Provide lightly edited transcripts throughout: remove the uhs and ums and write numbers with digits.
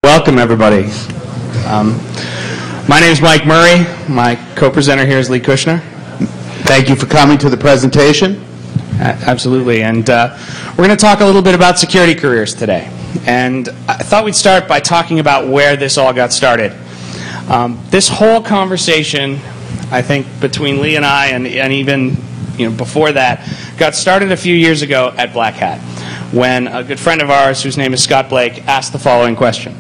Welcome, everybody. My name is Mike Murray. My co-presenter here is Lee Kushner. Thank you for coming to the presentation. Absolutely. And we're going to talk a little bit about security careers today. And I thought we'd start by talking about where this all got started. This whole conversation, I think, between Lee and I, and even before that, got started a few years ago at Black Hat, when a good friend of ours, whose name is Scott Blake, asked the following question.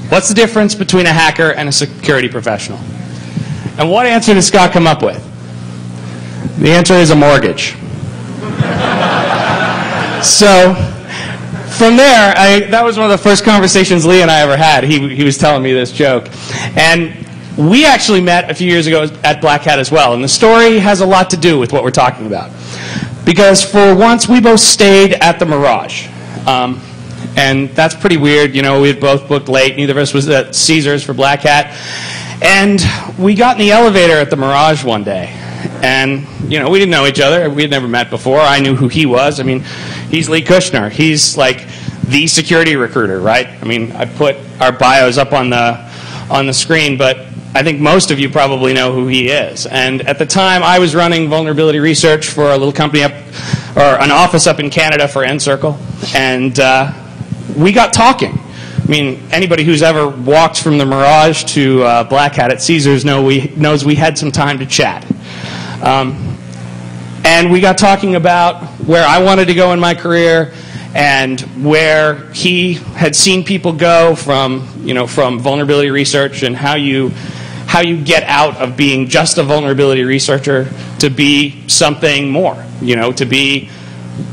What's the difference between a hacker and a security professional? And what answer did Scott come up with? The answer is a mortgage. So from there, that was one of the first conversations Lee and I ever had. He was telling me this joke. And we actually met a few years ago at Black Hat as well. And the story has a lot to do with what we're talking about. Because for once, we both stayed at the Mirage. And that's pretty weird. We had both booked late. Neither of us was at Caesars for Black Hat. And we got in the elevator at the Mirage one day. And, we didn't know each other. We had never met before. I knew who he was. I mean, he's Lee Kushner. He's like the security recruiter, right? I mean, I put our bios up on the screen, but I think most of you probably know who he is. And at the time, I was running vulnerability research for a little company an office up in Canada for Encircle. And we got talking. I mean, anybody who's ever walked from the Mirage to Black Hat at Caesars knows we had some time to chat. And we got talking about where I wanted to go in my career and where he had seen people go from vulnerability research and how you get out of being just a vulnerability researcher to be something more, to be,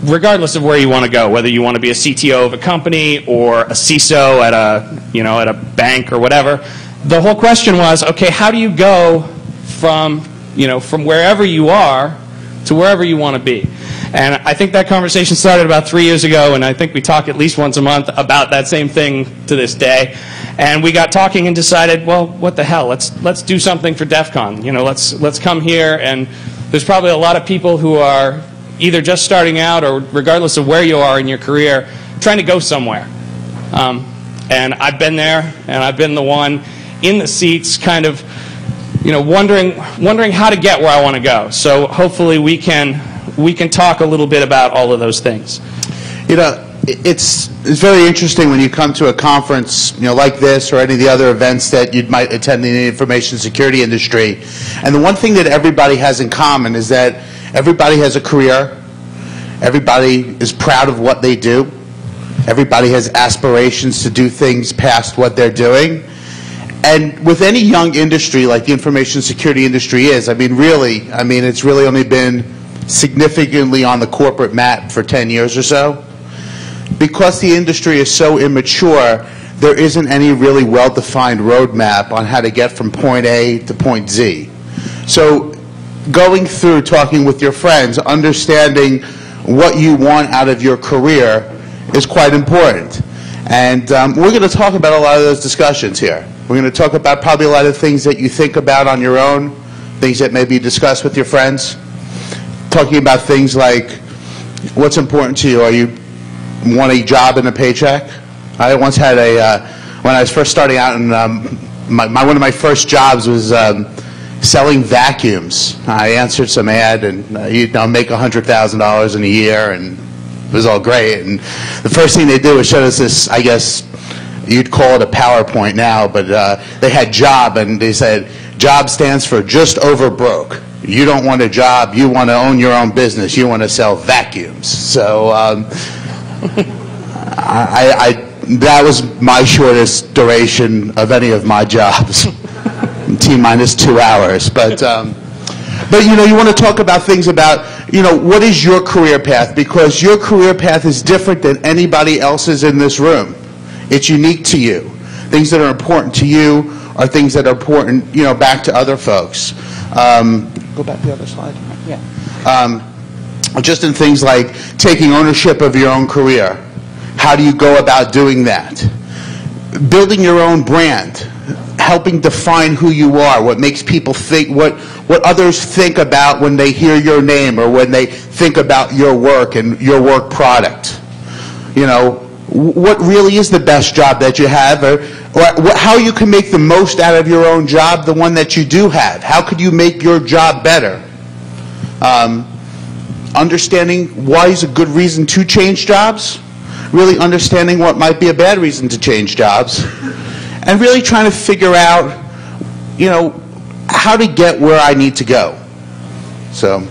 regardless of where you want to go, whether you want to be a CTO of a company or a CISO at a bank or whatever. The whole question was, okay, how do you go from wherever you are to wherever you want to be? And I think that conversation started about 3 years ago, and I think we talk at least once a month about that same thing to this day. And we got talking and decided, well, what the hell? Let's do something for DefCon. Let's come here, and there's probably a lot of people who are either just starting out or regardless of where you are in your career, trying to go somewhere. And I've been there, and I've been the one in the seats kind of wondering how to get where I want to go. So hopefully we can talk a little bit about all of those things. It's very interesting when you come to a conference like this or any of the other events that you might attend in the information security industry. And the one thing that everybody has in common is that everybody has a career. Everybody is proud of what they do. Everybody has aspirations to do things past what they're doing. And with any young industry like the information security industry is, it's really only been significantly on the corporate map for 10 years or so. Because the industry is so immature, there isn't any really well-defined roadmap on how to get from point A to point Z. So going through talking with your friends, understanding what you want out of your career is quite important. And we're going to talk about a lot of those discussions here. We're going to talk about probably a lot of things that you think about on your own, things that maybe you discuss with your friends, talking about things like what's important to you. Are you want a job and a paycheck? I once had when I was first starting out, and one of my first jobs was selling vacuums. I answered some ad, and make $100,000 in a year, and it was all great. And the first thing they did was show us this, I guess you'd call it a PowerPoint now, but they had job, and they said, job stands for just over broke. You don't want a job, you want to own your own business, you want to sell vacuums. So that was my shortest duration of any of my jobs, T-minus 2 hours. But you want to talk about things about, what is your career path? Because your career path is different than anybody else's in this room. It's unique to you. Things that are important to you are things that are important, back to other folks. Go back to the other slide. Yeah. Just in things like taking ownership of your own career. How do you go about doing that? Building your own brand. Helping define who you are. What makes people think, what others think about when they hear your name or when they think about your work and your work product. what really is the best job that you have, or how you can make the most out of your own job, the one that you do have. How could you make your job better? Understanding why is a good reason to change jobs, really understanding what might be a bad reason to change jobs, and really trying to figure out, how to get where I need to go. So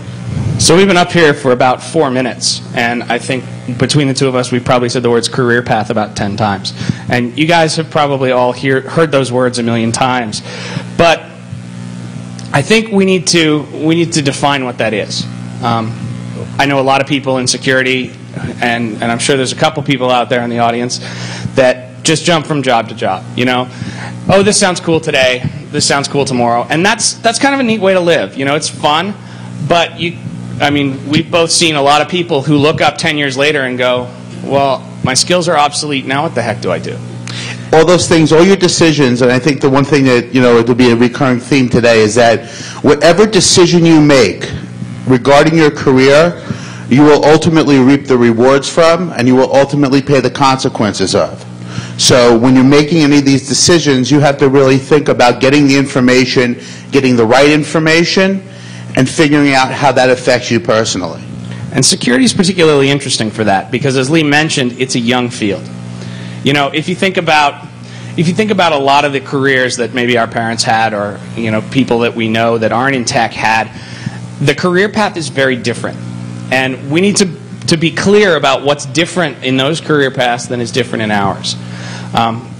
we've been up here for about 4 minutes, and I think between the two of us, we've probably said the words career path about 10 times. And you guys have probably all heard those words a million times. But I think we need to define what that is. I know a lot of people in security, and I'm sure there's a couple people out there in the audience that just jump from job to job. Oh, this sounds cool today, this sounds cool tomorrow. And that's kind of a neat way to live. It's fun, but we've both seen a lot of people who look up 10 years later and go, well, my skills are obsolete, now what the heck do I do? All those things, all your decisions, and I think the one thing that, it'll be a recurring theme today is that whatever decision you make regarding your career, you will ultimately reap the rewards from, and you will ultimately pay the consequences of. So when you're making any of these decisions, you have to really think about getting the information, getting the right information, and figuring out how that affects you personally. And security is particularly interesting for that because, as Lee mentioned, it's a young field. If you think about a lot of the careers that maybe our parents had, or people that we know that aren't in tech had, the career path is very different, and we need to be clear about what's different in those career paths than is different in ours.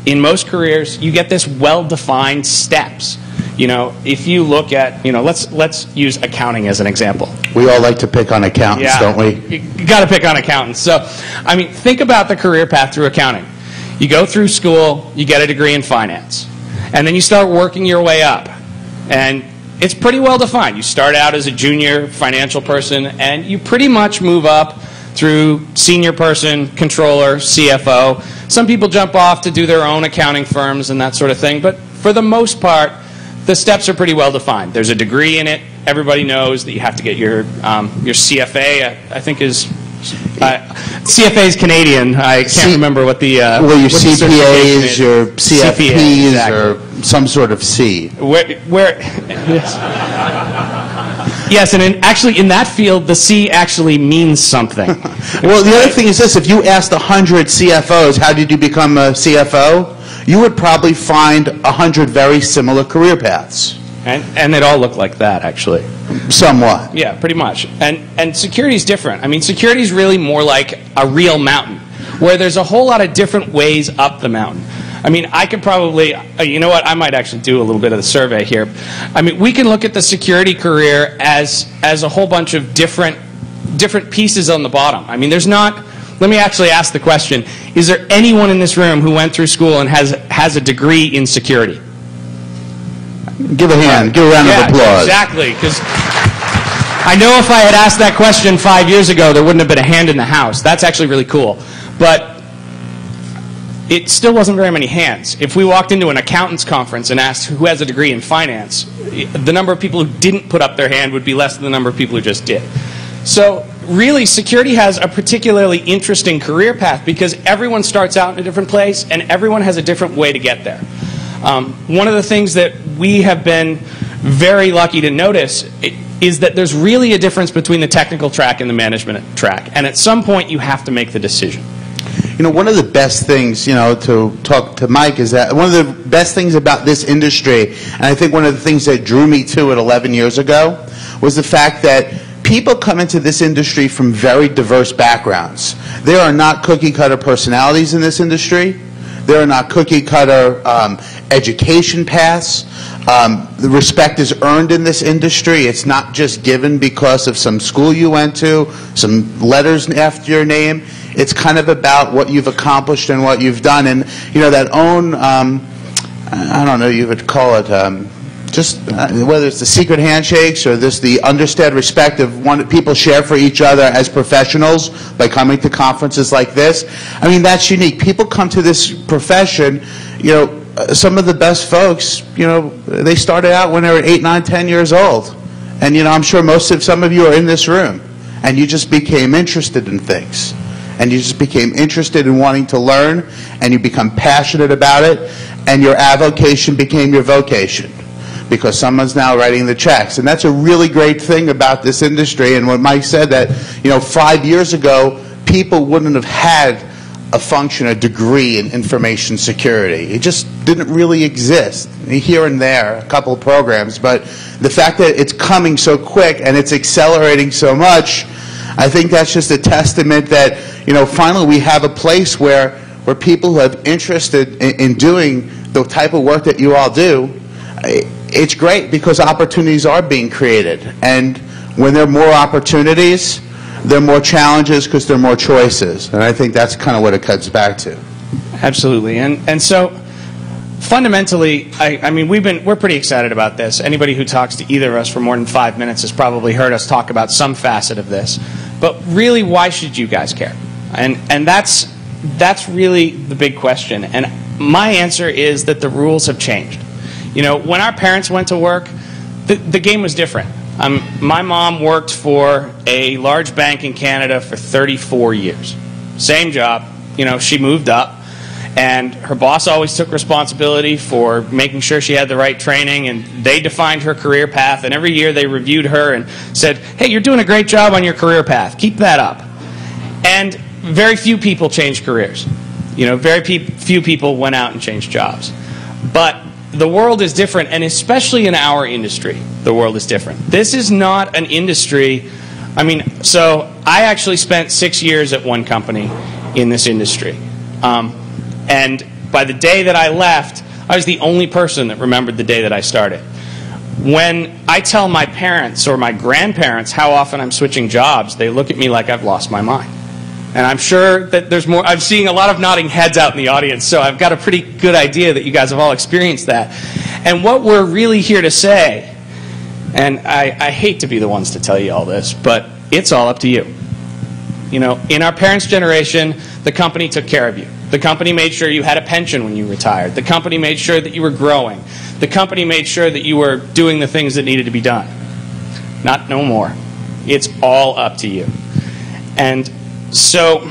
In most careers, you get this well-defined steps. If you look at, let's use accounting as an example. We all like to pick on accountants, don't we? You got to pick on accountants. So, think about the career path through accounting. You go through school, you get a degree in finance, and then you start working your way up. And it's pretty well defined. You start out as a junior financial person, and you pretty much move up through senior person, controller, CFO. Some people jump off to do their own accounting firms and that sort of thing, but for the most part, the steps are pretty well defined. There's a degree in it. Everybody knows that you have to get your CFA, I think is... CFA is Canadian. I can't remember what the well, your CPAs, your CFPs, exactly. Or some sort of C. Yes, and actually in that field, the C actually means something. Well, the other thing is this: if you asked 100 CFOs, how did you become a CFO? You would probably find 100 very similar career paths. And they'd all look like that, actually. Somewhat. Yeah, pretty much. And security is different. Security is really more like a real mountain, where there's a whole lot of different ways up the mountain. I could probably, you know what, I might actually do a little bit of the survey here. We can look at the security career as a whole bunch of different pieces on the bottom. There's not, let me actually ask the question, is there anyone in this room who went through school and has a degree in security? Give a hand. Give a round of applause. Exactly, because I know if I had asked that question 5 years ago, there wouldn't have been a hand in the house. That's actually really cool. But it still wasn't very many hands. If we walked into an accountant's conference and asked who has a degree in finance, the number of people who didn't put up their hand would be less than the number of people who just did. So really, security has a particularly interesting career path because everyone starts out in a different place and everyone has a different way to get there. One of the things that we have been very lucky to notice is that there's really a difference between the technical track and the management track. And at some point, you have to make the decision. One of the best things, to talk to Mike, is that one of the best things about this industry, and I think one of the things that drew me to it 11 years ago, was the fact that people come into this industry from very diverse backgrounds. There are not cookie-cutter personalities in this industry. There are not cookie-cutter education paths. The respect is earned in this industry. It's not just given because of some school you went to, some letters after your name. It's kind of about what you've accomplished and what you've done. And, that own, I don't know, you would call it, whether it's the secret handshakes or the understood respect of one people share for each other as professionals by coming to conferences like this. That's unique. People come to this profession, some of the best folks, they started out when they were 8, 9, 10 years old. And, I'm sure some of you are in this room and you just became interested in things. and you just became interested in wanting to learn, and you become passionate about it, and your avocation became your vocation, because someone's now writing the checks. And that's a really great thing about this industry. And when Mike said that, 5 years ago, people wouldn't have had a function, a degree in information security. It just didn't really exist. Here and there, a couple of programs, but the fact that it's coming so quick and it's accelerating so much, I think that's just a testament that, finally we have a place where people who have interested in doing the type of work that you all do. It's great because opportunities are being created, and when there are more opportunities, there are more challenges because there are more choices, and I think that's kind of what it cuts back to. Absolutely, and so fundamentally, I mean, we're pretty excited about this. Anybody who talks to either of us for more than 5 minutes has probably heard us talk about some facet of this. But really, why should you guys care? And that's really the big question. And my answer is that the rules have changed. When our parents went to work, the game was different. My mom worked for a large bank in Canada for 34 years. Same job. She moved up, and her boss always took responsibility for making sure she had the right training, and they defined her career path, and every year they reviewed her and said, hey, you're doing a great job on your career path. Keep that up. And very few people changed careers. Very few people went out and changed jobs. But the world is different, and especially in our industry, the world is different. This is not an industry. So I actually spent 6 years at one company in this industry. And by the day that I left, I was the only person that remembered the day that I started. When I tell my parents or my grandparents how often I'm switching jobs, they look at me like I've lost my mind. And I'm sure that there's more. I'm seeing a lot of nodding heads out in the audience, so I've got a pretty good idea that you guys have all experienced that. And what we're really here to say, and I hate to be the ones to tell you all this, but it's all up to you. In our parents' generation, the company took care of you. The company made sure you had a pension when you retired. The company made sure that you were growing. The company made sure that you were doing the things that needed to be done. Not no more. It's all up to you. And so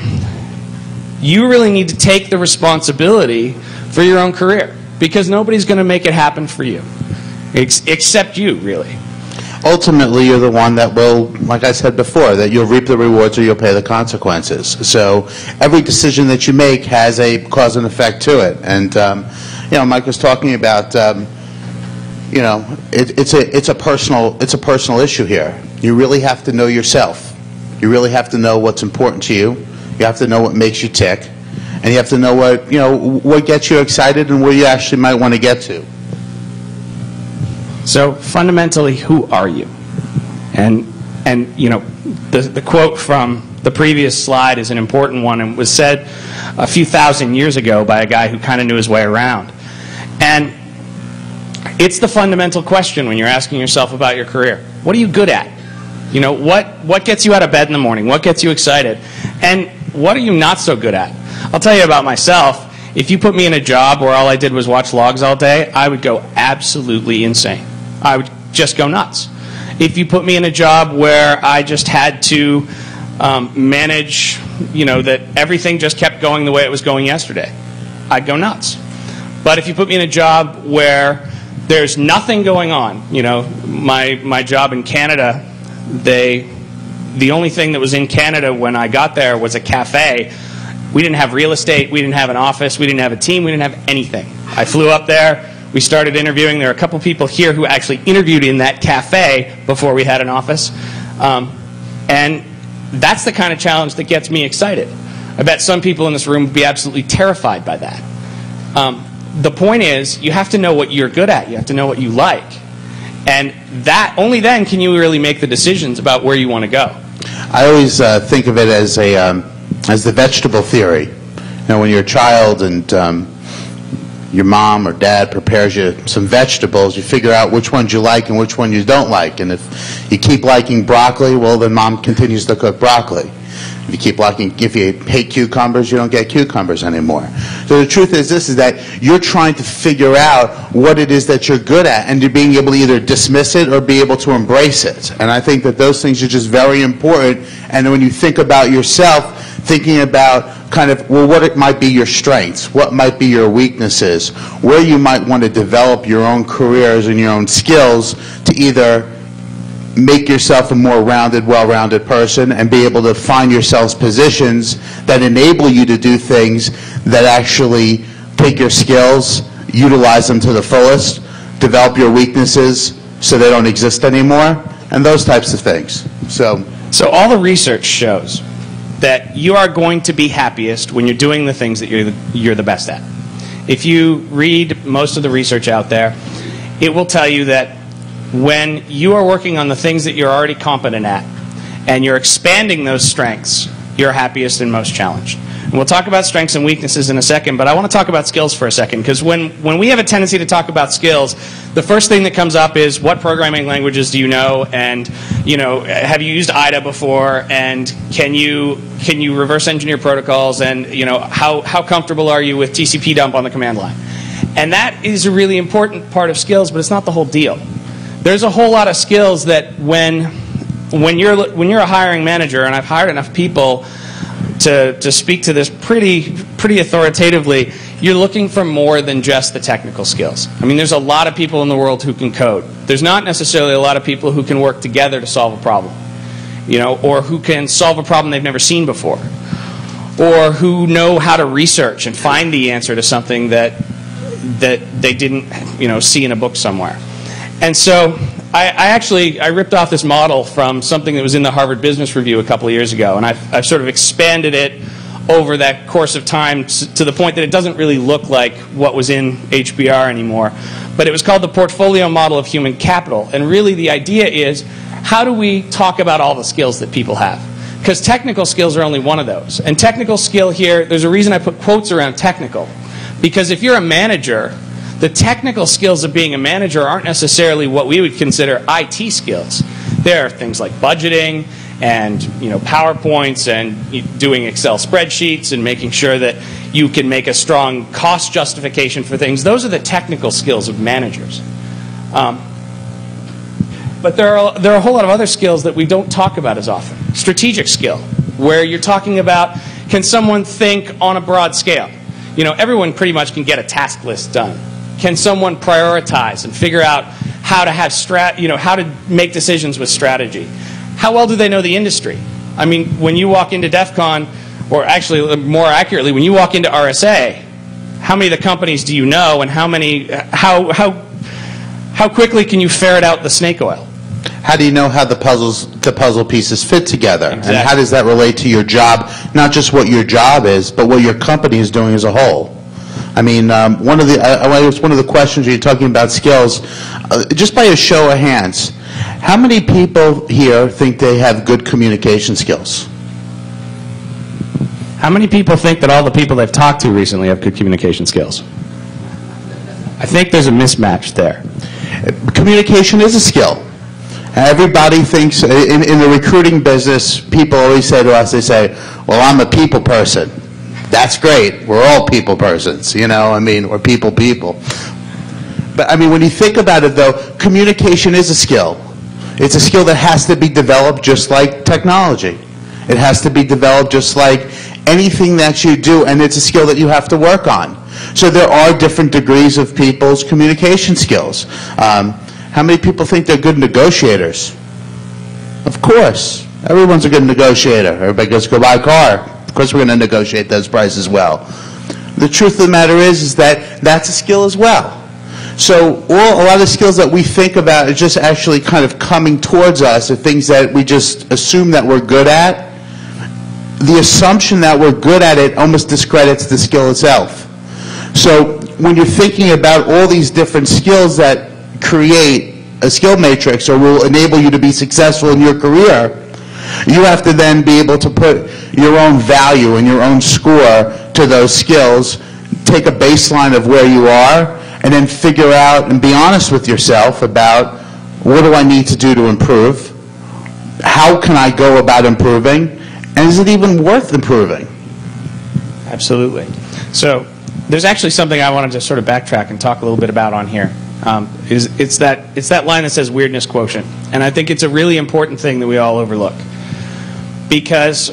you really need to take the responsibility for your own career, because nobody's going to make it happen for you, except you, really. Ultimately, you're the one that will, like I said before, that you'll reap the rewards or you'll pay the consequences. So every decision that you make has a cause and effect to it. And Mike was talking about, it's a personal issue here. You really have to know yourself. You really have to know what's important to you. You have to know what makes you tick, and you have to know what gets you excited and where you actually might want to get to. So fundamentally, who are you? And the quote from the previous slide is an important one, and was said a few thousand years ago by a guy who kind of knew his way around. And it's the fundamental question when you're asking yourself about your career. What are you good at? What gets you out of bed in the morning? What gets you excited? And what are you not so good at? I'll tell you about myself. If you put me in a job where all I did was watch logs all day, I would go absolutely insane. I would just go nuts. If you put me in a job where I just had to manage, that everything just kept going the way it was going yesterday, I'd go nuts. But if you put me in a job where there's nothing going on, my job in Canada, the only thing that was in Canada when I got there was a cafe. We didn't have real estate, we didn't have an office, we didn't have a team, we didn't have anything. I flew up there, we started interviewing. There are a couple people here who actually interviewed in that cafe before we had an office. And that's the kind of challenge that gets me excited. I bet some people in this room would be absolutely terrified by that. The point is, you have to know what you're good at, you have to know what you like. And only then can you really make the decisions about where you want to go. I always think of it as the vegetable theory. When you're a child and your mom or dad prepares you some vegetables, you figure out which ones you like and which one you don't like. And if you keep liking broccoli, well, then mom continues to cook broccoli. If you hate cucumbers, you don't get cucumbers anymore. So the truth is this, is that you're trying to figure out what it is that you're good at, and you're being able to either dismiss it or be able to embrace it. And I think that those things are just very important. And when you think about yourself, thinking about kind of, well, what it might be your strengths, what might be your weaknesses, where you might want to develop your own careers and your own skills to either make yourself a more rounded, well-rounded person and be able to find yourselves positions that enable you to do things that actually take your skills, utilize them to the fullest, develop your weaknesses so they don't exist anymore, and those types of things. So all the research shows that you are going to be happiest when you're doing the things that you're the best at. If you read most of the research out there, it will tell you that when you are working on the things that you're already competent at and you're expanding those strengths, you're happiest and most challenged. And we'll talk about strengths and weaknesses in a second, but I want to talk about skills for a second, because when we have a tendency to talk about skills, the first thing that comes up is what programming languages do you know, and have you used IDA before, and can you reverse engineer protocols, and how comfortable are you with TCP dump on the command line? And that is a really important part of skills, but it's not the whole deal. There's a whole lot of skills that when you're a hiring manager, and I've hired enough people to speak to this pretty authoritatively, you're looking for more than just the technical skills. I mean, there's a lot of people in the world who can code. There's not necessarily a lot of people who can work together to solve a problem, or who can solve a problem they've never seen before, or who know how to research and find the answer to something that they didn't see in a book somewhere. And so I ripped off this model from something that was in the Harvard Business Review a couple of years ago, and I've sort of expanded it over that course of time to the point that it doesn't really look like what was in HBR anymore. But it was called the Portfolio Model of Human Capital, and really the idea is, how do we talk about all the skills that people have? Because technical skills are only one of those. And technical skill here, there's a reason I put quotes around technical. Because if you're a manager, the technical skills of being a manager aren't necessarily what we would consider IT skills. There are things like budgeting and PowerPoints and doing Excel spreadsheets and making sure that you can make a strong cost justification for things. Those are the technical skills of managers. But there are a whole lot of other skills that we don't talk about as often. Strategic skill, where you're talking about, can someone think on a broad scale? Everyone pretty much can get a task list done. Can someone prioritize and figure out how to have how to make decisions with strategy? How well do they know the industry? I mean, when you walk into DefCon, or actually more accurately, when you walk into RSA, how many of the companies do you know, and how quickly can you ferret out the snake oil? How do you know how the puzzle pieces fit together? Exactly. And how does that relate to your job? Not just what your job is, but what your company is doing as a whole. I mean, one of the questions you're talking about skills, just by a show of hands, how many people here think they have good communication skills? How many people think that all the people they've talked to recently have good communication skills? I think there's a mismatch there. Communication is a skill. Everybody thinks, in the recruiting business, people always say to us, they say, well, I'm a people person. That's great. We're all people persons, we're people. But I mean, when you think about it, though, communication is a skill. It's a skill that has to be developed just like technology. It has to be developed just like anything that you do, and it's a skill that you have to work on. So there are different degrees of people's communication skills. How many people think they're good negotiators? Of course. Everyone's a good negotiator. Everybody goes to go buy a car. Of course we're going to negotiate those prices well. The truth of the matter is that that's a skill as well. So a lot of skills that we think about are just actually kind of coming towards us, are things that we just assume that we're good at. The assumption that we're good at it almost discredits the skill itself. So when you're thinking about all these different skills that create a skill matrix or will enable you to be successful in your career, you have to then be able to put your own value and your own score to those skills, take a baseline of where you are, and then figure out and be honest with yourself about, what do I need to do to improve? How can I go about improving? And is it even worth improving? Absolutely. So there's actually something I wanted to sort of backtrack and talk a little bit about on here. It's that line that says weirdness quotient. And I think it's a really important thing that we all overlook. Because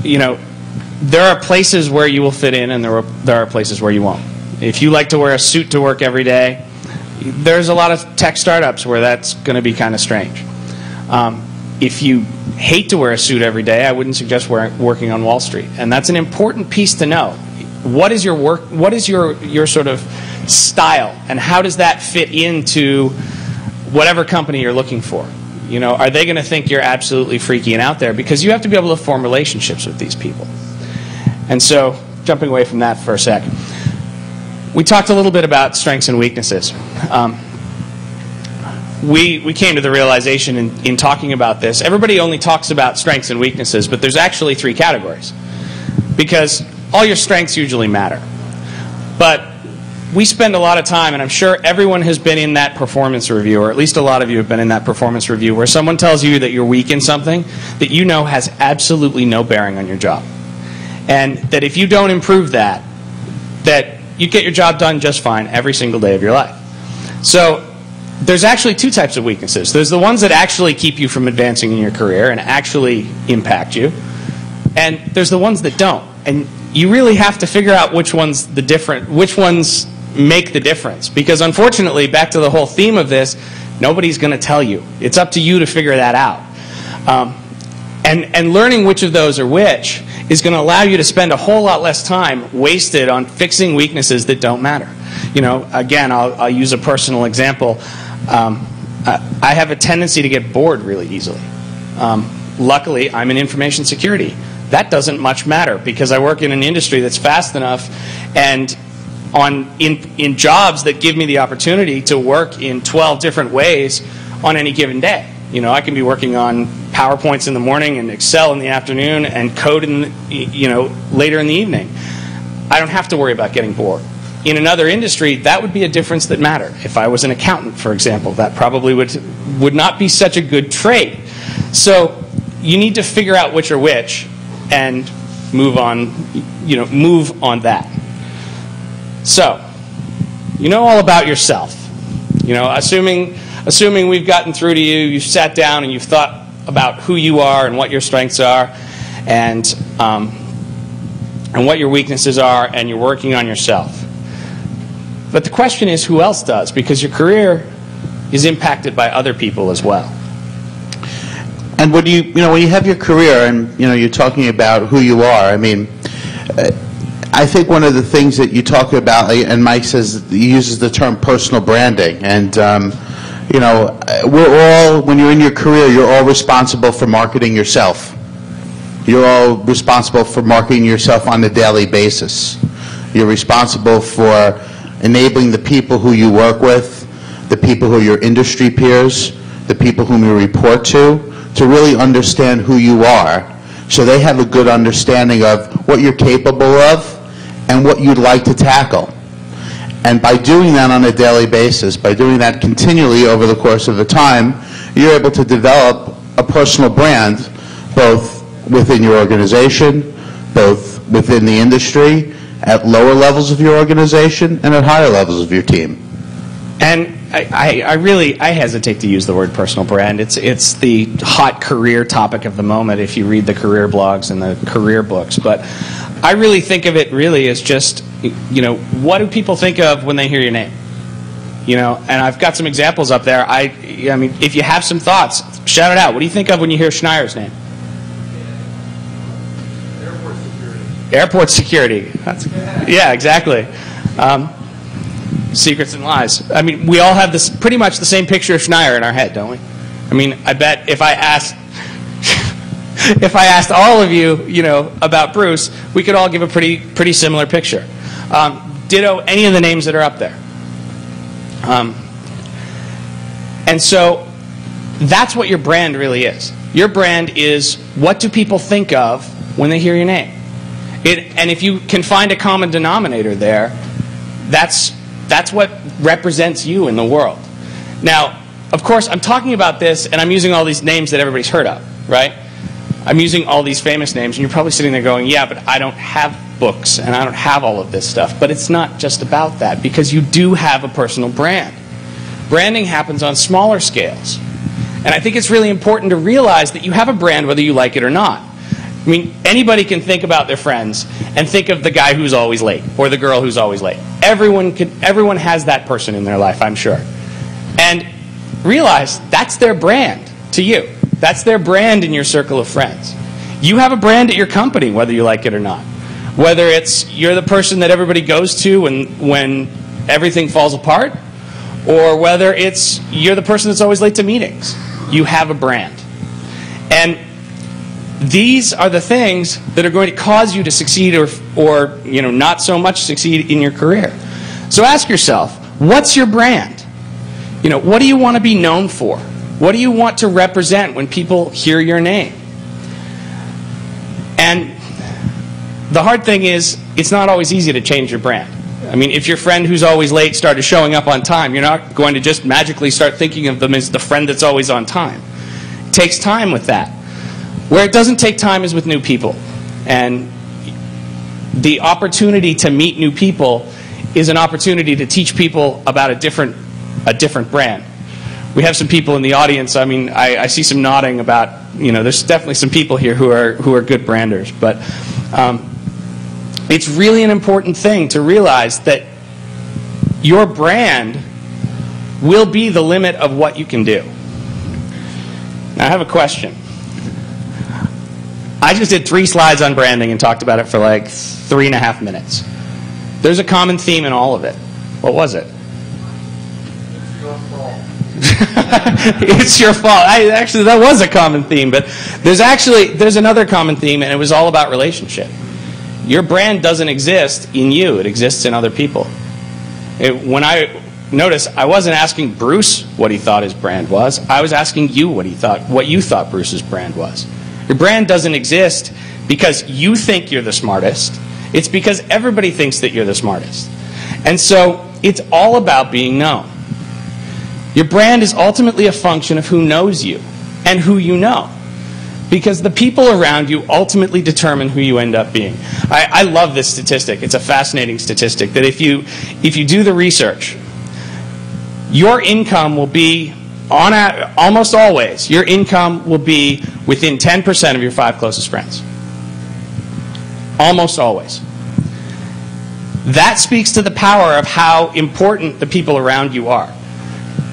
there are places where you will fit in and there are places where you won't. If you like to wear a suit to work every day, there's a lot of tech startups where that's going to be kind of strange. If you hate to wear a suit every day, I wouldn't suggest working on Wall Street. And that's an important piece to know. What is your work? What is your sort of style, and how does that fit into whatever company you're looking for? Are they going to think you're absolutely freaky and out there? Because you have to be able to form relationships with these people. And so, jumping away from that for a sec, we talked a little bit about strengths and weaknesses. We came to the realization in talking about this, everybody only talks about strengths and weaknesses, but there's actually 3 categories. Because all your strengths usually matter. But we spend a lot of time, and I'm sure everyone has been in that performance review, or at least a lot of you have been in that performance review, where someone tells you that you're weak in something that you know has absolutely no bearing on your job. And that if you don't improve that you get your job done just fine every single day of your life. So there's actually 2 types of weaknesses. There's the ones that actually keep you from advancing in your career and actually impact you. And there's the ones that don't. And you really have to figure out which ones make the difference. Because unfortunately, back to the whole theme of this, nobody's going to tell you. It's up to you to figure that out. And learning which of those are which is going to allow you to spend a whole lot less time wasted on fixing weaknesses that don't matter. Again, I'll use a personal example. I have a tendency to get bored really easily. Luckily, I'm in information security. That doesn't much matter because I work in an industry that's fast enough and in jobs that give me the opportunity to work in 12 different ways on any given day. I can be working on PowerPoints in the morning and Excel in the afternoon and code later in the evening. I don't have to worry about getting bored. In another industry, that would be a difference that mattered. If I was an accountant, for example, that probably would not be such a good trade. So you need to figure out which are which and move on that. So, all about yourself. Assuming we've gotten through to you, you've sat down and you've thought about who you are and what your strengths are and what your weaknesses are, and you're working on yourself. But the question is, who else does? Because your career is impacted by other people as well. And when you have your career and you're talking about who you are, I think one of the things that you talk about, and Mike he uses the term personal branding, and when you're in your career, you're all responsible for marketing yourself. You're all responsible for marketing yourself on a daily basis. You're responsible for enabling the people who you work with, the people who are your industry peers, the people whom you report to really understand who you are, so they have a good understanding of what you're capable of and what you'd like to tackle. And by doing that on a daily basis, by doing that continually over the course of the time, you're able to develop a personal brand, both within your organization, both within the industry, at lower levels of your organization, and at higher levels of your team. And I hesitate to use the word personal brand. It's the hot career topic of the moment if you read the career blogs and the career books. But I really think of it really as just, what do people think of when they hear your name? And I've got some examples up there. If you have some thoughts, shout it out. What do you think of when you hear Schneier's name? Airport security. Yeah, exactly. Secrets and lies. We all have this pretty much the same picture of Schneier in our head, don't we? I bet if I asked all of you, about Bruce, we could all give a pretty similar picture. Ditto any of the names that are up there. And so that's what your brand really is. Your brand is, what do people think of when they hear your name? And if you can find a common denominator there, that's what represents you in the world. Now, of course, I'm talking about this, and I'm using all these names that everybody's heard of, right? I'm using all these famous names, and you're probably sitting there going, yeah, but I don't have books, and I don't have all of this stuff. But it's not just about that, because you do have a personal brand. Branding happens on smaller scales. And I think it's really important to realize that you have a brand whether you like it or not. I mean, anybody can think about their friends and think of the guy who's always late or the girl who's always late. Everyone has that person in their life, I'm sure. And realize that's their brand to you. That's their brand in your circle of friends. You have a brand at your company, whether you like it or not. Whether it's you're the person that everybody goes to when everything falls apart, or whether it's you're the person that's always late to meetings. You have a brand. And these are the things that are going to cause you to succeed or not so much succeed in your career. So ask yourself, what's your brand? What do you want to be known for? What do you want to represent when people hear your name? And the hard thing is, it's not always easy to change your brand. I mean, if your friend who's always late started showing up on time, you're not going to just magically start thinking of them as the friend that's always on time. It takes time with that. Where it doesn't take time is with new people. And the opportunity to meet new people is an opportunity to teach people about a different brand. We have some people in the audience. I mean, I see some nodding about, there's definitely some people here who are good branders. But it's really an important thing to realize that your brand will be the limit of what you can do. Now, I have a question. I just did 3 slides on branding and talked about it for like 3.5 minutes. There's a common theme in all of it. What was it? It's your fault. It's your fault. Actually, that was a common theme, but there's another common theme, and it was all about relationship. Your brand doesn't exist in you. It exists in other people. When I notice, I wasn't asking Bruce what he thought his brand was. I was asking you what you thought Bruce's brand was. Your brand doesn't exist because you think you're the smartest. It's because everybody thinks that you're the smartest. And so it's all about being known. Your brand is ultimately a function of who knows you and who you know. Because the people around you ultimately determine who you end up being. I love this statistic. It's a fascinating statistic that if you do the research, your income will be, almost always, your income will be within 10% of your 5 closest friends. Almost always. That speaks to the power of how important the people around you are.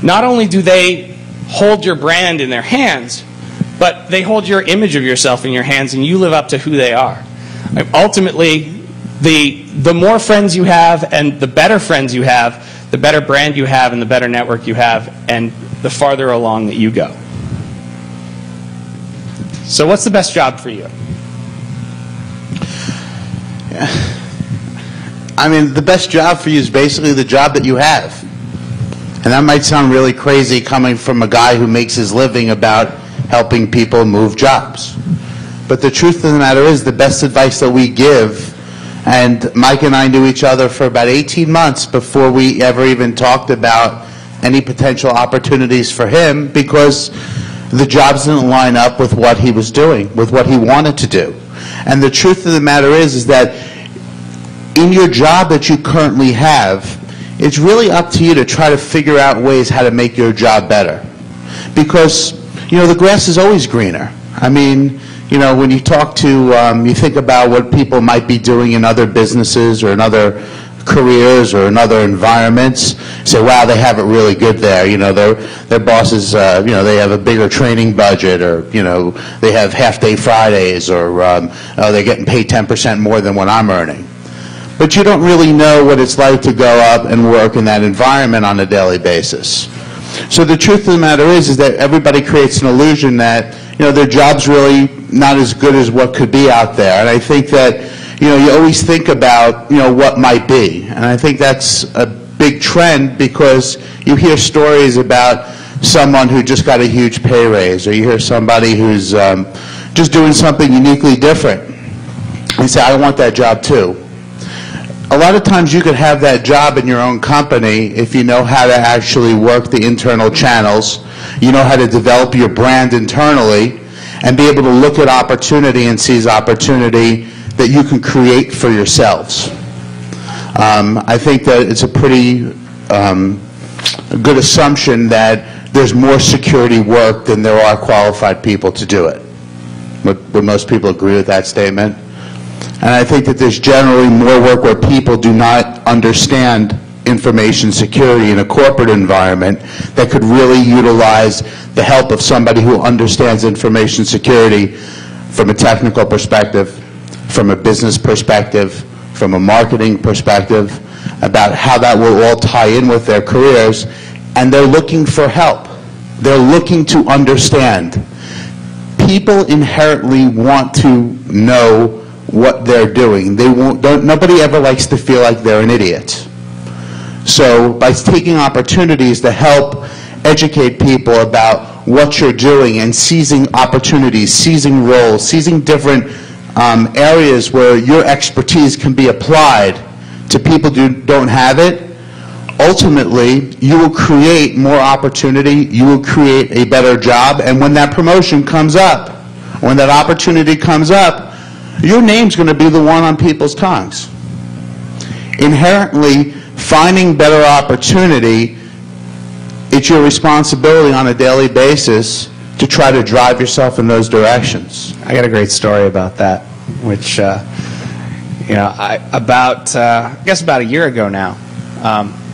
Not only do they hold your brand in their hands, but they hold your image of yourself in your hands, and you live up to who they are. Ultimately, the more friends you have and the better friends you have, the better brand you have and the better network you have, and the farther along that you go. So what's the best job for you? I mean, the best job for you is basically the job that you have. And that might sound really crazy coming from a guy who makes his living about helping people move jobs. But the truth of the matter is, the best advice that we give, and Mike and I knew each other for about 18 months before we ever even talked about any potential opportunities for him, because the jobs didn't line up with what he was doing, with what he wanted to do. And the truth of the matter is that in your job that you currently have, it's really up to you to try to figure out ways how to make your job better. Because, the grass is always greener. I mean, when you talk to, you think about what people might be doing in other businesses or in other careers or in other environments, say, wow, they have it really good there. Their bosses, they have a bigger training budget, or, they have half-day Fridays, or they're getting paid 10% more than what I'm earning. But you don't really know what it's like to go up and work in that environment on a daily basis. So the truth of the matter is that everybody creates an illusion that, their job's really not as good as what could be out there. And I think that, you always think about, what might be. And I think that's a big trend, because you hear stories about someone who just got a huge pay raise, or you hear somebody who's just doing something uniquely different. And you say, I want that job too. A lot of times you could have that job in your own company if you know how to actually work the internal channels, you know how to develop your brand internally, and be able to look at opportunity and seize opportunity that you can create for yourselves. I think that it's a pretty good assumption that there's more security work than there are qualified people to do it. Would most people agree with that statement? And I think that there's generally more work where people do not understand information security in a corporate environment that could really utilize the help of somebody who understands information security from a technical perspective, from a business perspective, from a marketing perspective, about how that will all tie in with their careers. And they're looking for help. They're looking to understand. People inherently want to know what they're doing. Nobody ever likes to feel like they're an idiot. So by taking opportunities to help educate people about what you're doing and seizing opportunities, seizing roles, seizing different areas where your expertise can be applied to people who don't have it, ultimately you will create more opportunity, you will create a better job, and when that promotion comes up, when that opportunity comes up, your name's going to be the one on people's tongues. Inherently, finding better opportunity, it's your responsibility on a daily basis to try to drive yourself in those directions. I got a great story about that, which, I guess about a year ago now,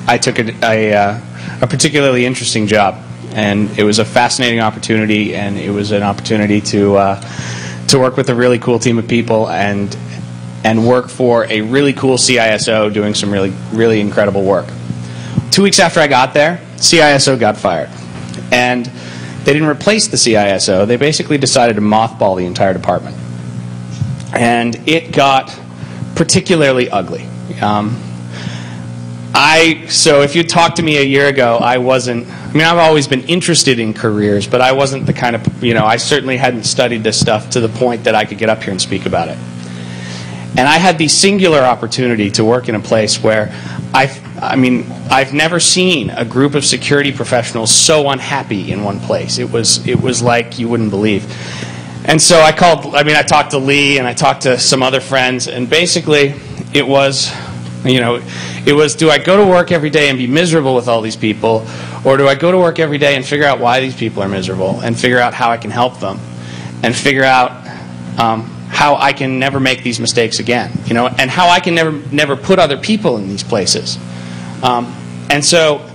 I took a particularly interesting job, and it was a fascinating opportunity, and it was an opportunity to work with a really cool team of people and work for a really cool CISO doing some really incredible work. 2 weeks after I got there, CISO got fired. And they didn't replace the CISO. They basically decided to mothball the entire department. And it got particularly ugly. So if you talked to me a year ago, I've always been interested in careers, but I wasn't the kind of, I certainly hadn't studied this stuff to the point that I could get up here and speak about it. And I had the singular opportunity to work in a place where I've never seen a group of security professionals so unhappy in one place. It was like you wouldn't believe. And so I talked to Lee and I talked to some other friends, and basically it was, do I go to work every day and be miserable with all these people, or do I go to work every day and figure out why these people are miserable and figure out how I can help them and figure out how I can never make these mistakes again, and how I can never put other people in these places. And so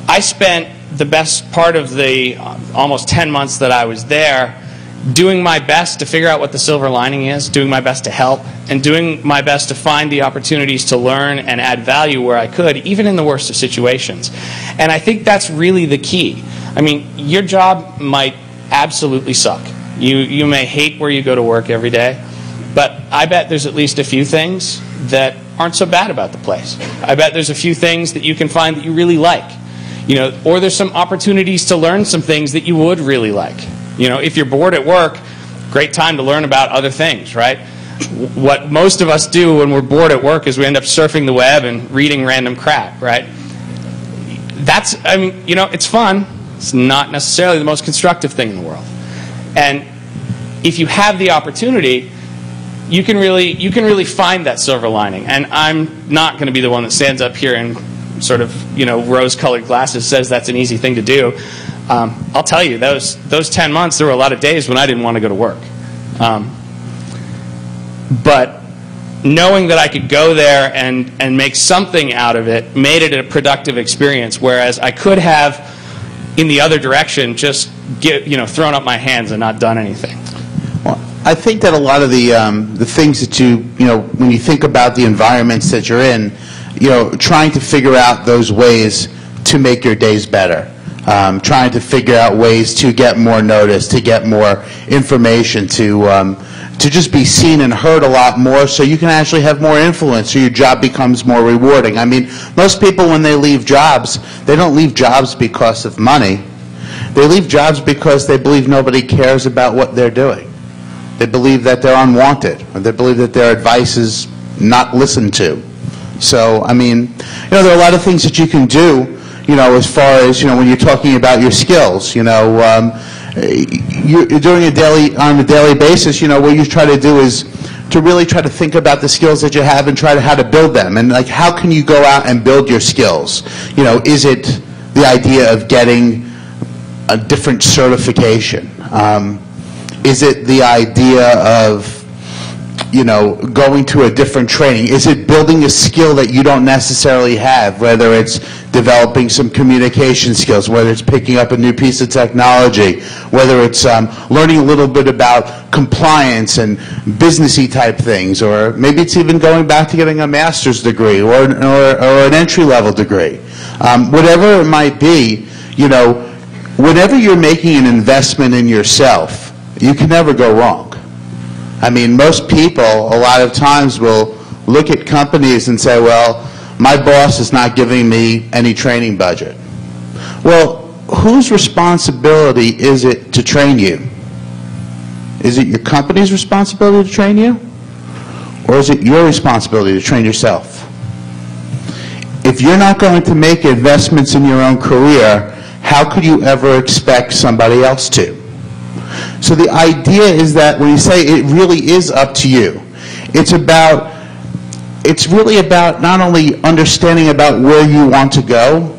I spent the best part of the almost 10 months that I was there doing my best to figure out what the silver lining is, doing my best to help, and doing my best to find the opportunities to learn and add value where I could, even in the worst of situations. And I think that's really the key. Your job might absolutely suck. You may hate where you go to work every day, but I bet there's at least a few things that aren't so bad about the place. I bet there's a few things that you can find that you really like. Or there's some opportunities to learn some things that you would really like. If you're bored at work, great time to learn about other things, right? What most of us do when we're bored at work is we end up surfing the web and reading random crap, right? It's fun. It's not necessarily the most constructive thing in the world. And if you have the opportunity, you can really find that silver lining. And I'm not going to be the one that stands up here and sort of, rose-colored glasses says that's an easy thing to do. I'll tell you, those 10 months, there were a lot of days when I didn't want to go to work. But knowing that I could go there and make something out of it made it a productive experience, whereas I could have, in the other direction, just thrown up my hands and not done anything. Well, I think that a lot of the things that when you think about the environments that you're in, trying to figure out those ways to make your days better. Trying to figure out ways to get more notice, to get more information, to just be seen and heard a lot more so you can actually have more influence, so your job becomes more rewarding. Most people, when they leave jobs, they don't leave jobs because of money. They leave jobs because they believe nobody cares about what they're doing. They believe that they're unwanted, or they believe that their advice is not listened to. So, there are a lot of things that you can do, as far as, when you're talking about your skills, you're doing on a daily basis, what you try to do is to really try to think about the skills that you have and try to how to build them. And how can you go out and build your skills? Is it the idea of getting a different certification? Is it the idea of, you know, going to a different training? Is it building a skill that you don't necessarily have, whether it's developing some communication skills, whether it's picking up a new piece of technology, whether it's learning a little bit about compliance and businessy type things, or maybe it's even going back to getting a master's degree or an entry-level degree. Whatever it might be, you know, whenever you're making an investment in yourself, you can never go wrong. I mean, most people, a lot of times, will look at companies and say, well, my boss is not giving me any training budget. Well, whose responsibility is it to train you? Is it your company's responsibility to train you? Or is it your responsibility to train yourself? If you're not going to make investments in your own career, how could you ever expect somebody else to? So the idea is that when you say it really is up to you, it's really about not only understanding about where you want to go,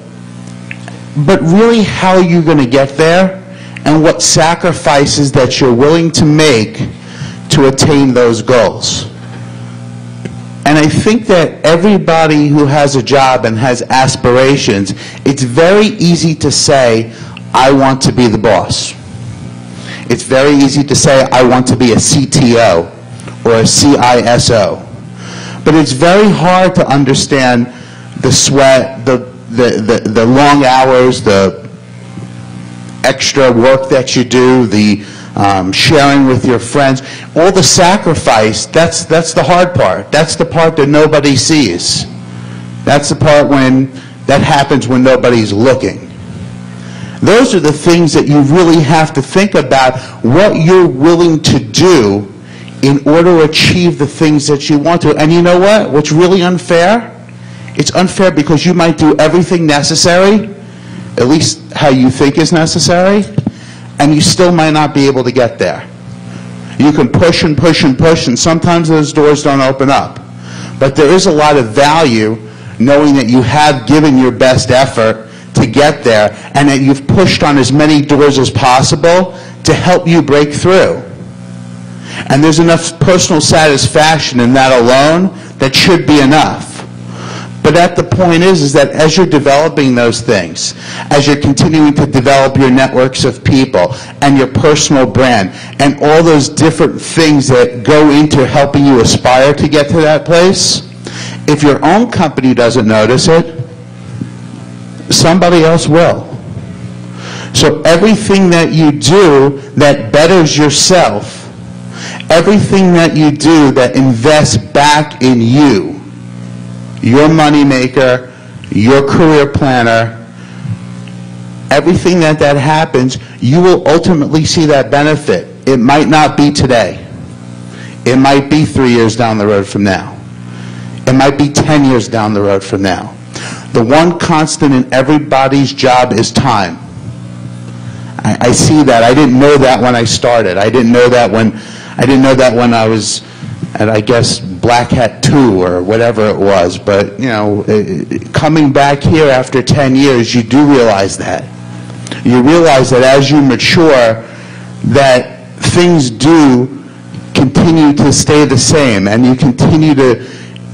but really how you're going to get there and what sacrifices that you're willing to make to attain those goals. And I think that everybody who has a job and has aspirations, it's very easy to say, I want to be the boss. It's very easy to say, I want to be a CTO or a CISO. But it's very hard to understand the sweat, the long hours, the extra work that you do, the sharing with your friends, all the sacrifice. That's the hard part. That's the part that nobody sees. That's the part that happens when nobody's looking. Those are the things that you really have to think about, what you're willing to do in order to achieve the things that you want to. And you know what? What's really unfair? It's unfair because you might do everything necessary, at least how you think is necessary, and you still might not be able to get there. You can push and push and push, and sometimes those doors don't open up. But there is a lot of value knowing that you have given your best effort to get there, and that you've pushed on as many doors as possible to help you break through. And there's enough personal satisfaction in that alone that should be enough. But at the point is that as you're developing those things, as you're continuing to develop your networks of people and your personal brand and all those different things that go into helping you aspire to get to that place, if your own company doesn't notice it, somebody else will. So everything that you do that betters yourself, everything that you do that invests back in you, your moneymaker, your career planner, everything that happens, you will ultimately see that benefit. It might not be today. It might be 3 years down the road from now. It might be 10 years down the road from now. The one constant in everybody's job is time. I see that. I didn't know that when I started. I didn't know that when I was at, I guess, Black Hat 2 or whatever it was. But, you know, coming back here after 10 years, you do realize that. You realize that as you mature, that things do continue to stay the same, and you continue to,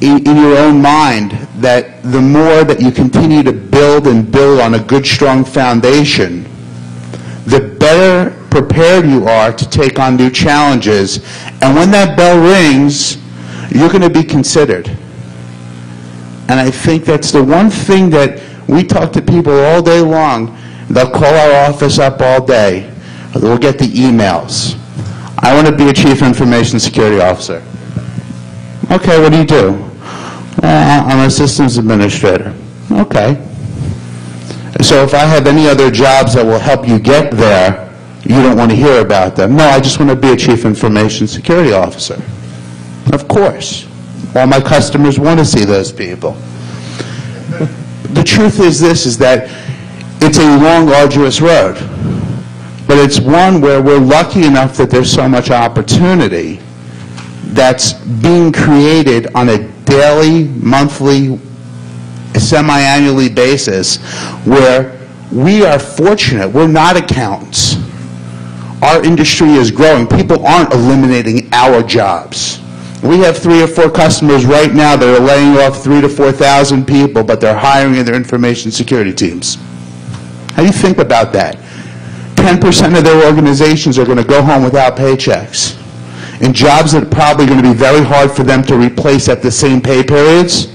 in your own mind, that the more that you continue to build and build on a good, strong foundation, the better prepared you are to take on new challenges. And when that bell rings, you're going to be considered. And I think that's the one thing that we talk to people all day long. They'll call our office up all day. We'll get the emails. I want to be a Chief Information Security Officer. Okay, what do you do? I'm a systems administrator. Okay. So if I have any other jobs that will help you get there, you don't want to hear about them. No, I just want to be a Chief Information Security Officer. Of course. All my customers want to see those people. The truth is this, is that it's a long, arduous road. But it's one where we're lucky enough that there's so much opportunity that's being created on a daily, monthly, semi-annually basis, where we are fortunate. We're not accountants. Our industry is growing. People aren't eliminating our jobs. We have 3 or 4 customers right now that are laying off 3,000 to 4,000 people, but they're hiring in their information security teams. How do you think about that? 10% of their organizations are going to go home without paychecks in jobs that are probably going to be very hard for them to replace at the same pay periods.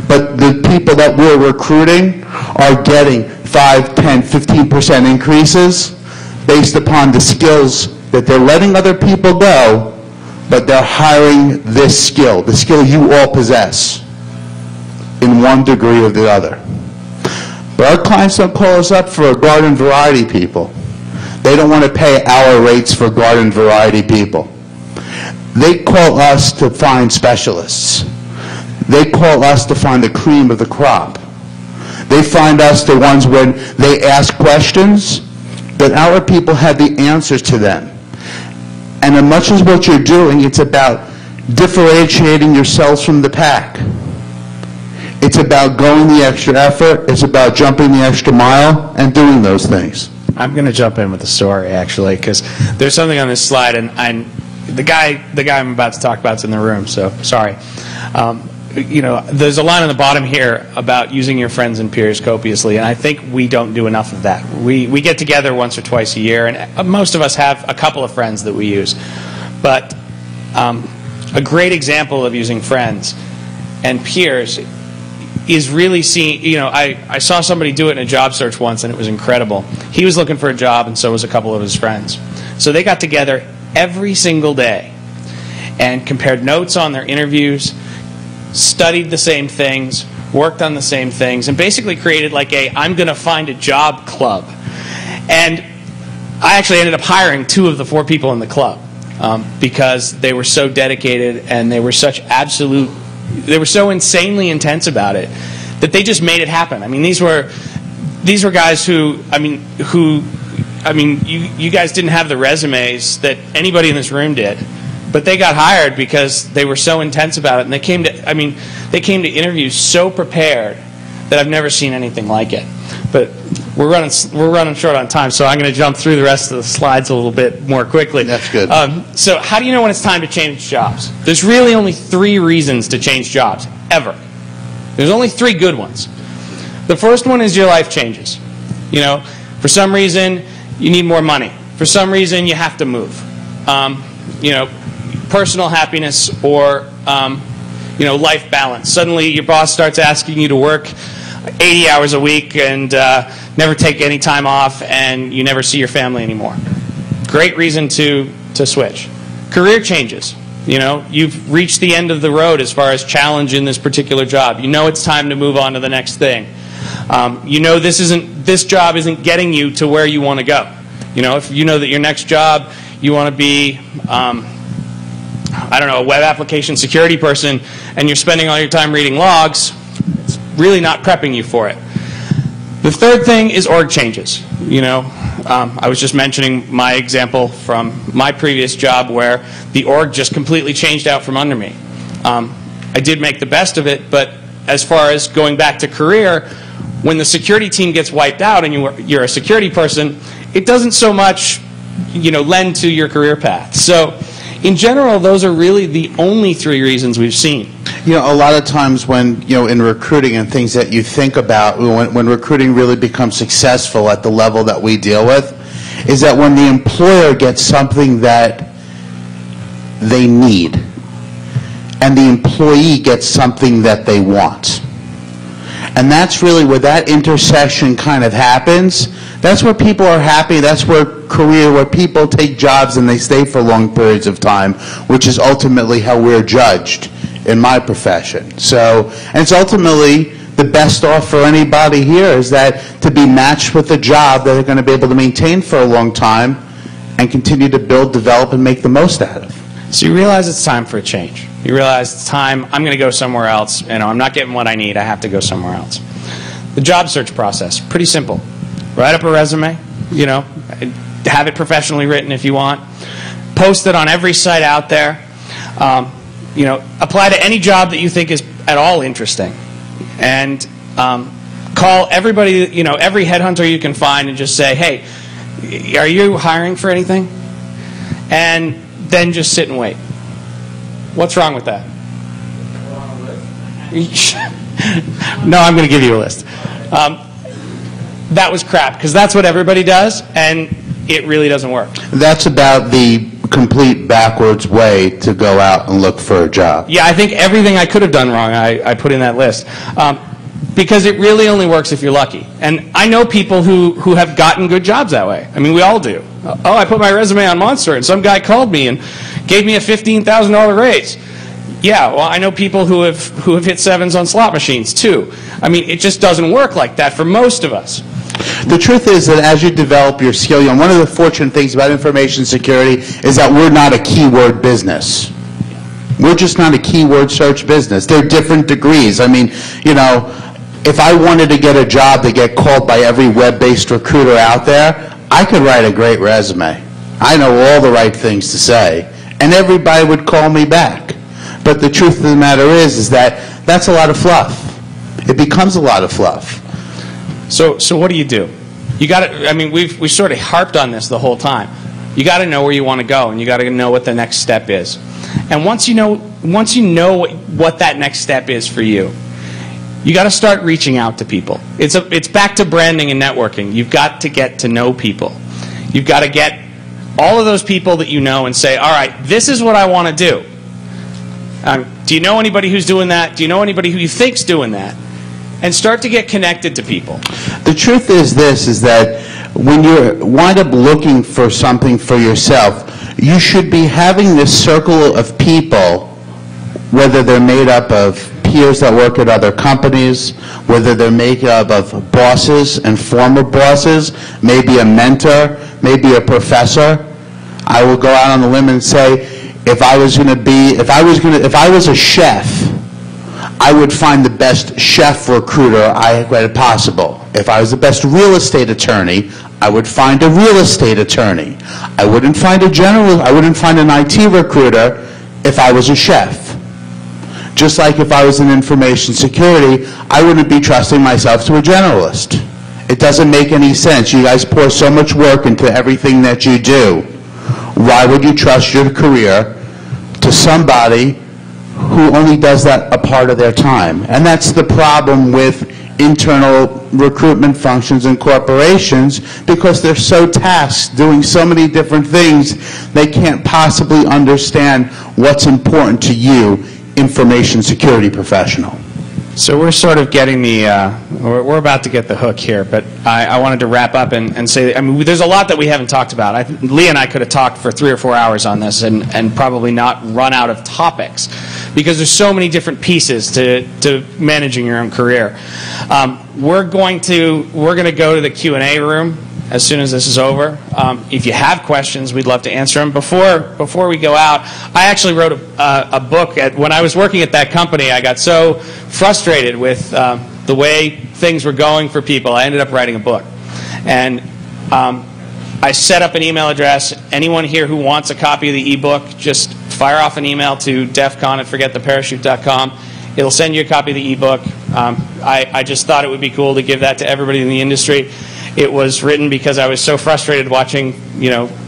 But the people that we're recruiting are getting 5, 10, 15% increases based upon the skills that they're letting other people go, but they're hiring this skill, the skill you all possess, in one degree or the other. But our clients don't call us up for garden variety people. They don't want to pay our rates for garden variety people. They call us to find specialists. They call us to find the cream of the crop. They find us the ones when they ask questions, that our people have the answers to them. And as much as what you're doing, it's about differentiating yourselves from the pack. It's about going the extra effort. It's about jumping the extra mile and doing those things. I'm going to jump in with a story, actually, because there's something on this slide, and the guy I'm about to talk about is in the room, so sorry. You know, there's a line on the bottom here about using your friends and peers copiously, and I think we don't do enough of that. We get together once or twice a year, and most of us have a couple of friends that we use. But a great example of using friends and peers is really seeing, you know, I saw somebody do it in a job search once, and it was incredible. He was looking for a job, and so was a couple of his friends. So they got together every single day and compared notes on their interviews, studied the same things, worked on the same things, and basically created like a I'm going to find a job club. And I actually ended up hiring 2 of the 4 people in the club because they were so dedicated and they were such they were so insanely intense about it that they just made it happen. I mean, these were guys who you guys didn't have the resumes that anybody in this room did. But they got hired because they were so intense about it, and they came to interviews so prepared that I've never seen anything like it. But we're running short on time, so I'm going to jump through the rest of the slides a little bit more quickly. That's good. So how do you know when it's time to change jobs? There's really only 3 reasons to change jobs, ever. There's only 3 good ones. The first one is your life changes. You know, for some reason you need more money. For some reason you have to move. You know, personal happiness or you know, life balance. Suddenly your boss starts asking you to work 80 hours a week and never take any time off, and you never see your family anymore. Great reason to switch. Career changes. You know, you've reached the end of the road as far as challenge in this particular job. You know it's time to move on to the next thing. You know this job isn't getting you to where you want to go. You know, if you know that your next job you want to be I don't know, a web application security person, and you're spending all your time reading logs, it's really not prepping you for it. The third thing is org changes. You know, I was just mentioning my example from my previous job where the org just completely changed out from under me. I did make the best of it, but as far as going back to career, when the security team gets wiped out and you're a security person, it doesn't so much, you know, lend to your career path. So in general, those are really the only 3 reasons we've seen. You know, a lot of times when, you know, in recruiting and things that you think about, when recruiting really becomes successful at the level that we deal with, is that when the employer gets something that they need and the employee gets something that they want. And that's really where that intersection kind of happens. That's where people are happy. That's where people take jobs and they stay for long periods of time, which is ultimately how we're judged in my profession. So, and it's ultimately the best off for anybody here is that to be matched with a job that they're going to be able to maintain for a long time and continue to build, develop, and make the most out of. So you realize it's time for a change. You realize it's time, I'm going to go somewhere else. You know, I'm not getting what I need. I have to go somewhere else. The job search process, pretty simple. Write up a resume, you know, have it professionally written if you want. Post it on every site out there. You know, apply to any job that you think is at all interesting. And call everybody, you know, every headhunter you can find and just say, hey, are you hiring for anything? and then just sit and wait. What's wrong with that? No, I'm going to give you a list. That was crap, because that's what everybody does, and it really doesn't work. That's about the complete backwards way to go out and look for a job. Yeah, I think everything I could have done wrong, I put in that list. Because it really only works if you're lucky. And I know people who have gotten good jobs that way. I mean, we all do. Oh, I put my resume on Monster, and some guy called me and gave me a $15,000 raise. Yeah, well, I know people who have hit sevens on slot machines, too. I mean, it just doesn't work like that for most of us. The truth is that as you develop your skill, one of the fortunate things about information security is that we're not a keyword business. We're just not a keyword search business. They're different degrees. I mean, if I wanted to get a job to get called by every web-based recruiter out there, I could write a great resume. I know all the right things to say, and everybody would call me back. But the truth of the matter is that that's a lot of fluff. It becomes a lot of fluff. So what do? You got to. I mean, we sort of harped on this the whole time. You got to know where you want to go, and you got to know what the next step is. And once you know what that next step is for you, you got to start reaching out to people. It's back to branding and networking. You've got to get to know people. You've got to get all of those people that you know and say, all right, this is what I want to do. Do you know anybody who's doing that? Do you know anybody who you think's doing that? And start to get connected to people. The truth is this, is that when you wind up looking for something for yourself, you should be having this circle of people, whether they're made up of peers that work at other companies, whether they're made up of bosses and former bosses, maybe a mentor, maybe a professor. I will go out on the limb and say, if I was a chef, I would find the best chef recruiter I had possible. If I was the best real estate attorney, I would find a real estate attorney. I wouldn't find an IT recruiter if I was a chef. Just like if I was in information security, I wouldn't be trusting myself to a generalist. It doesn't make any sense. You guys pour so much work into everything that you do. Why would you trust your career to somebody who only does that a part of their time? And that's the problem with internal recruitment functions in corporations, because they're so tasked doing so many different things, they can't possibly understand what's important to you, information security professional. So we're sort of getting we're about to get the hook here, but I wanted to wrap up and say, I mean, there's a lot that we haven't talked about. Lee and I could have talked for 3 or 4 hours on this and probably not run out of topics, because there's so many different pieces to managing your own career. We're going to go to the Q&A room as soon as this is over. If you have questions, we'd love to answer them. Before we go out, I actually wrote a book. When I was working at that company, I got so frustrated with the way things were going for people, I ended up writing a book. And I set up an email address. Anyone here who wants a copy of the ebook, just fire off an email to defcon@forgettheparachute.com. It'll send you a copy of the ebook. I just thought it would be cool to give that to everybody in the industry. It was written because I was so frustrated watching,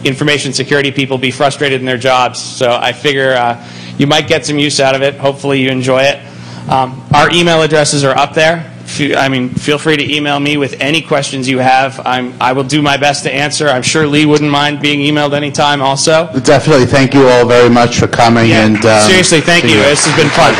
information security people be frustrated in their jobs. So I figure you might get some use out of it. Hopefully you enjoy it. Our email addresses are up there. Feel free to email me with any questions you have. I will do my best to answer. I'm sure Lee wouldn't mind being emailed anytime also. Definitely. Thank you all very much for coming. Yeah, and seriously, thank you. This has been fun.